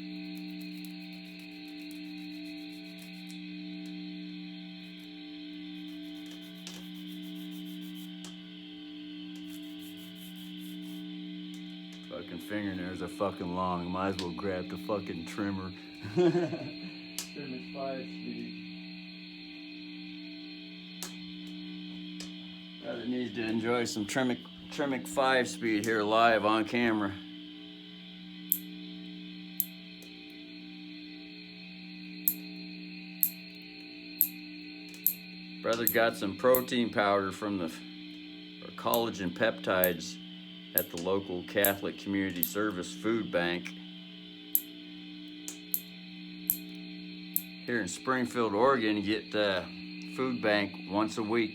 Fucking fingernails are fucking long. Might as well grab the fucking trimmer. Trim at 5 speed. Brother needs to enjoy some Tremec 5 speed here live on camera. Brother got some protein powder from the collagen peptides at the local Catholic Community Service Food Bank here in Springfield, Oregon. You get food bank once a week,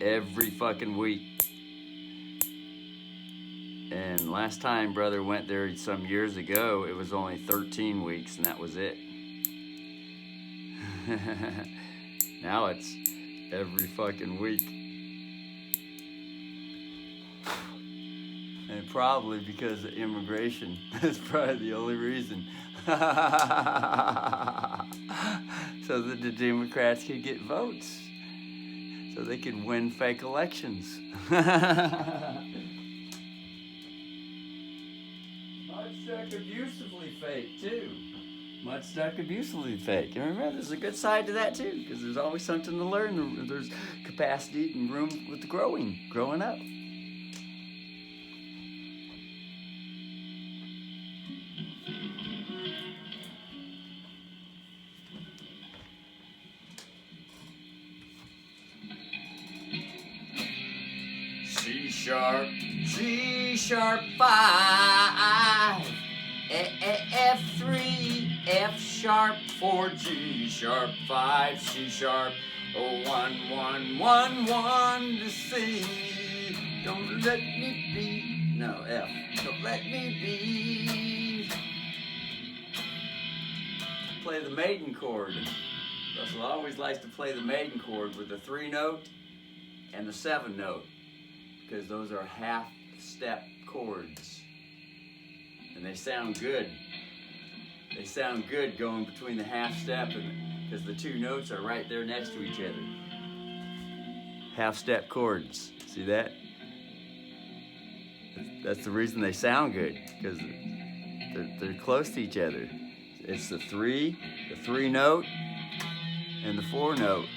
every fucking week. And last time brother went there some years ago, it was only 13 weeks, and that was it. Now it's every fucking week. And probably because of immigration. That's probably the only reason. So that the Democrats could get votes. So they could win fake elections. Mudstuck abusively fake, too. Mudstuck abusively fake. And remember, there's a good side to that, too. Because there's always something to learn. There's capacity and room with growing up. sharp, G sharp 5, F3, F sharp 4, G sharp 5, C sharp 1, 1, 1, 1 to C. Don't let me be. No, F. Don't let me be. Play the maiden chord. Russell always likes to play the maiden chord with the 3 note and the 7 note, because those are half step chords. And they sound good. They sound good going between the half step, and because the 2 notes are right there next to each other. Half step chords. See that? That's the reason they sound good, because they're close to each other. It's the 3 note, and the 4 note,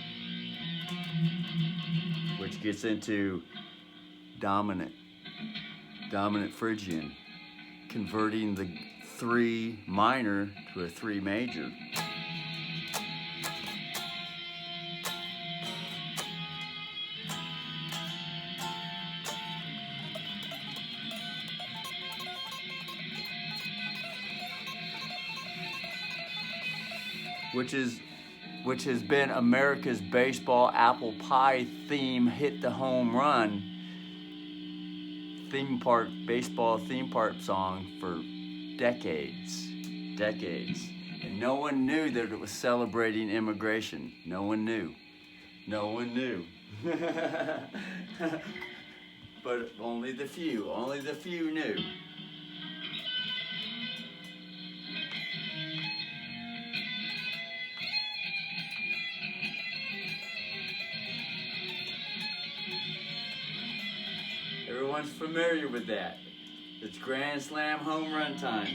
which gets into dominant Phrygian, converting the 3 minor to a 3 major. Which has been America's baseball apple pie theme, hit the home run baseball theme park song for decades. And no one knew that it was celebrating immigration. No one knew. But only the few knew. Everyone's familiar with that. It's Grand Slam home run time.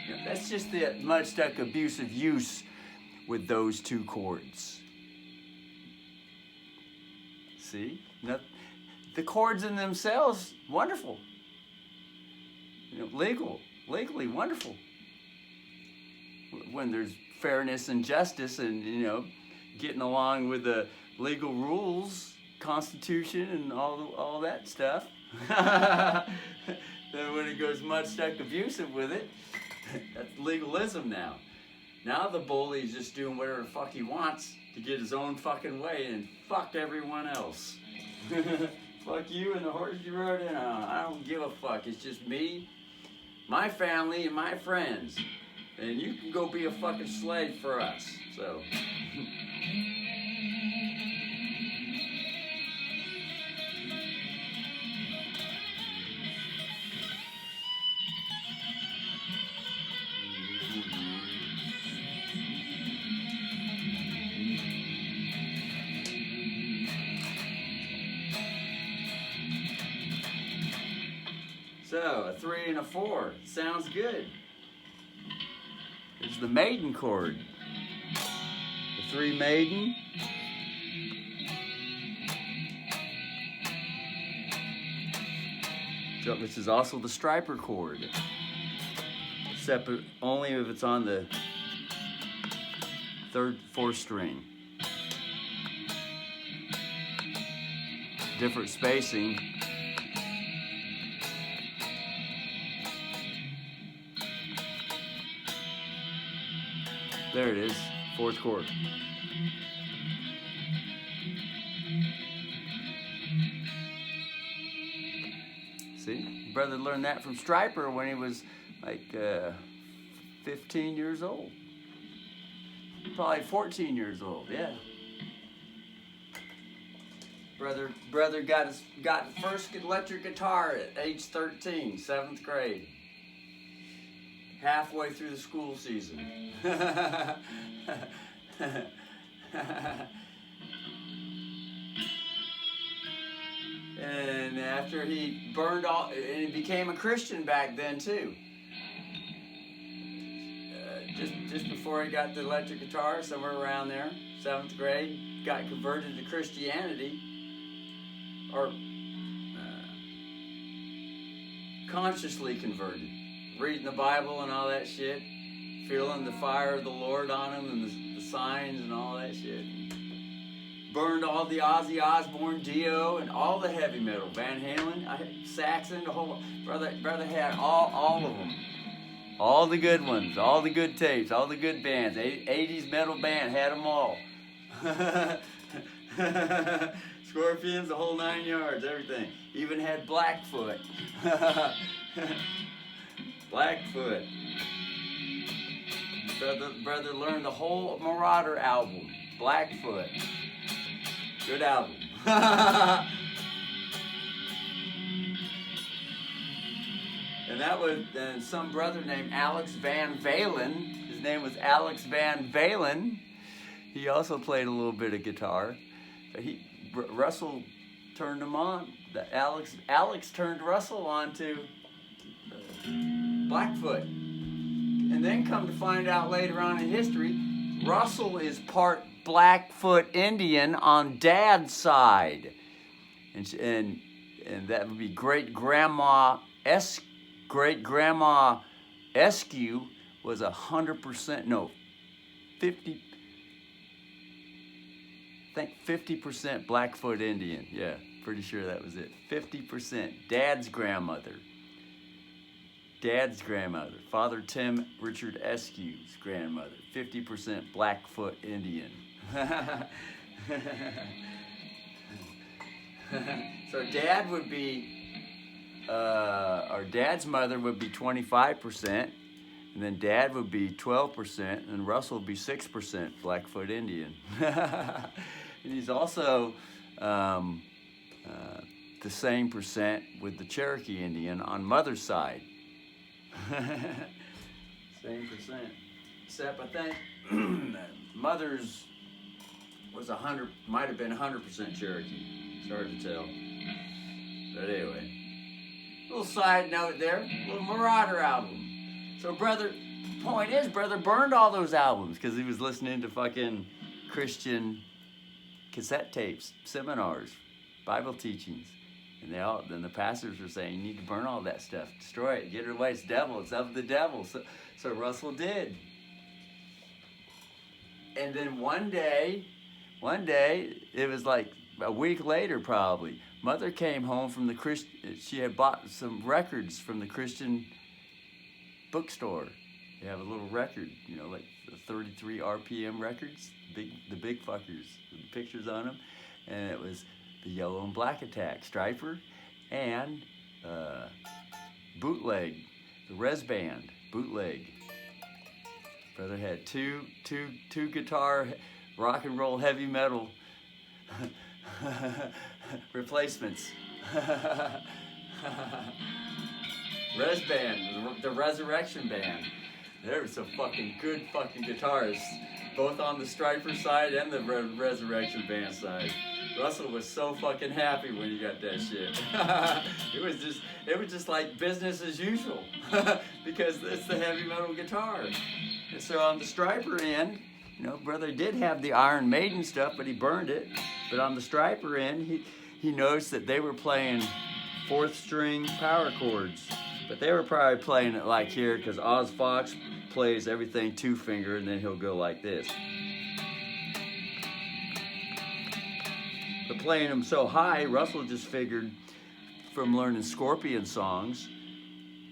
Now, that's just the Mudstuck abusive use with those 2 chords. See? Now, the chords in themselves, wonderful. Legally wonderful. When there's fairness and justice and, getting along with the legal rules, Constitution, and all that stuff. Then when it goes Mudstuck abusive with it, that's legalism now. Now the bully's just doing whatever the fuck he wants to get his own fucking way and fuck everyone else. Fuck you and the horse you rode in on. I don't give a fuck. It's just me, my family, and my friends. And you can go be a fucking slave for us. So... So, a 3 and a 4. Sounds good. It's the maiden chord. The 3 maiden. So, this is also the striper chord. Separate only if it's on the 3rd, 4th string. Different spacing. There it is, 4th chord. See, brother learned that from Striper when he was like 15 years old. Probably 14 years old, yeah. Brother got his first electric guitar at age 13, 7th grade. Halfway through the school season. And after he burned all, and he became a Christian back then too. Just before he got the electric guitar, somewhere around there, 7th grade, got converted to Christianity, or consciously converted. Reading the Bible and all that shit, feeling the fire of the Lord on him and the signs and all that shit. burned all the Ozzy Osbourne, Dio, and all the heavy metal. Van Halen, Saxon, the whole brother had all of them. All the good ones, all the good tapes, all the good bands. 80s metal band, had them all. Scorpions, the whole 9 yards, everything. Even had Blackfoot. Blackfoot. Brother learned the whole Marauder album. Blackfoot. Good album. And that was some brother named Alex Van Valen. His name was Alex Van Valen. He also played a little bit of guitar. But Russell turned him on. Alex turned Russell on to Blackfoot. And then come to find out later on in history, Russell is part Blackfoot Indian on Dad's side. And that would be great-grandma Eskew was 100%, no, 50% Blackfoot Indian. Yeah, pretty sure that was it. 50%. Dad's grandmother. Father Tim Richard Eskew's grandmother. 50% Blackfoot Indian. So Dad would be, our Dad's mother would be 25%, and then Dad would be 12%, and Russell would be 6% Blackfoot Indian. And he's also the same percent with the Cherokee Indian on Mother's side. Same percent. Except I think Mother's was might have been 100% Cherokee. It's hard to tell. But anyway, little side note there, little Marauder album. So point is, brother burned all those albums because he was listening to fucking Christian cassette tapes, seminars, Bible teachings. And then the pastors were saying, you need to burn all that stuff, destroy it, get it away, it's devil, it's of the devil. So Russell did. And then one day, it was like a week later probably, Mother came home from she had bought some records from the Christian bookstore. They have a little record, like the 33 RPM records, the big fuckers, with the pictures on them. And it was the Yellow and Black Attack, Striper, and Bootleg, the Res Band, Bootleg. Brother had two guitar, rock and roll, heavy metal replacements. Res Band, the Resurrection Band. There were some fucking good fucking guitarists, both on the Striper side and the Resurrection Band side. Russell was so fucking happy when he got that shit. It was just like business as usual because it's the heavy metal guitar. And so on the Striper end, brother did have the Iron Maiden stuff, but he burned it. But on the Striper end, he noticed that they were playing 4th string power chords. But they were probably playing it like here because Oz Fox plays everything 2-finger and then he'll go like this. But playing them so high, Russell just figured from learning Scorpion songs,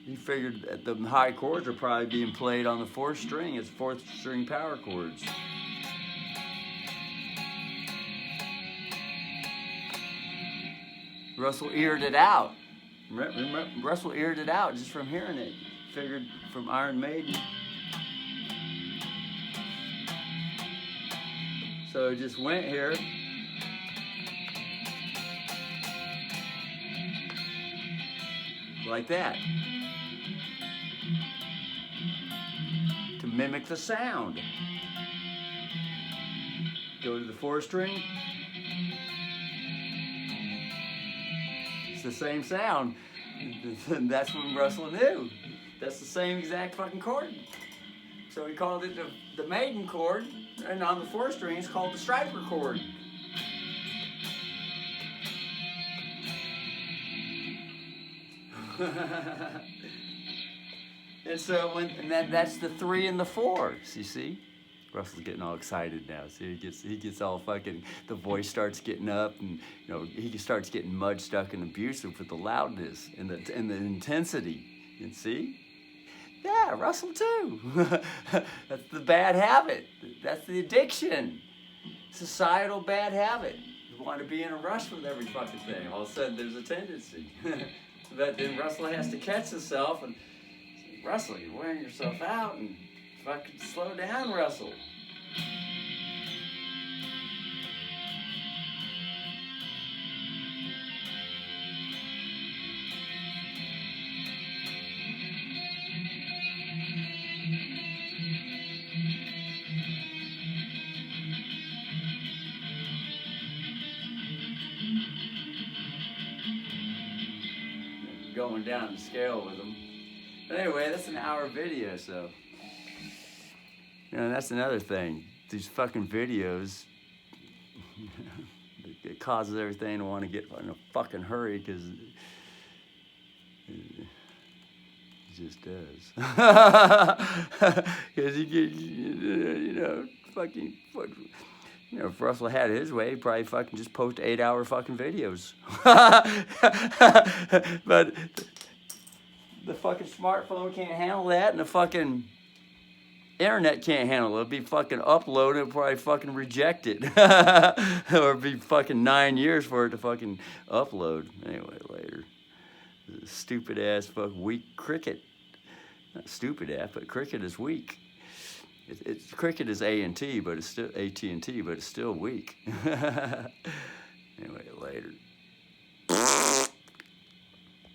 he figured that the high chords are probably being played on the 4th string as 4th string power chords. Russell eared it out. Russell eared it out just from hearing it. Figured from Iron Maiden. So it just went here. Like that. To mimic the sound. Go to the 4th string. It's the same sound. That's when Russell knew. That's the same exact fucking chord. So he called it the Maiden chord, and on the 4th string it's called the Striper chord. And so that's the 3 and the 4s, you see? Russell's getting all excited now. See, he gets all fucking, the voice starts getting up, and you know he starts getting mud stuck and abusive with the loudness and the intensity. You see? Yeah, Russell too. That's the bad habit. That's the addiction. Societal bad habit. You want to be in a rush with every fucking thing. All of a sudden, there's a tendency. But then Russell has to catch himself and say, Russell, you're wearing yourself out, and fucking slow down, Russell. Going down the scale with them. But anyway, that's an hour video, so. You know, that's another thing. These fucking videos, it causes everything to want to get in a fucking hurry, because it just does. Because you get, you know, fucking, you know, if Russell had his way, he'd probably fucking just post 8-hour fucking videos. But the fucking smartphone can't handle that, and the fucking internet can't handle it. It'll be fucking uploaded, it'll probably fucking reject it. Or it'll be fucking 9 years for it to fucking upload. Anyway, later. Stupid ass fucking weak cricket. Not stupid ass, but cricket is weak. Cricket is AT&T, but it's still AT&T, but it's still weak.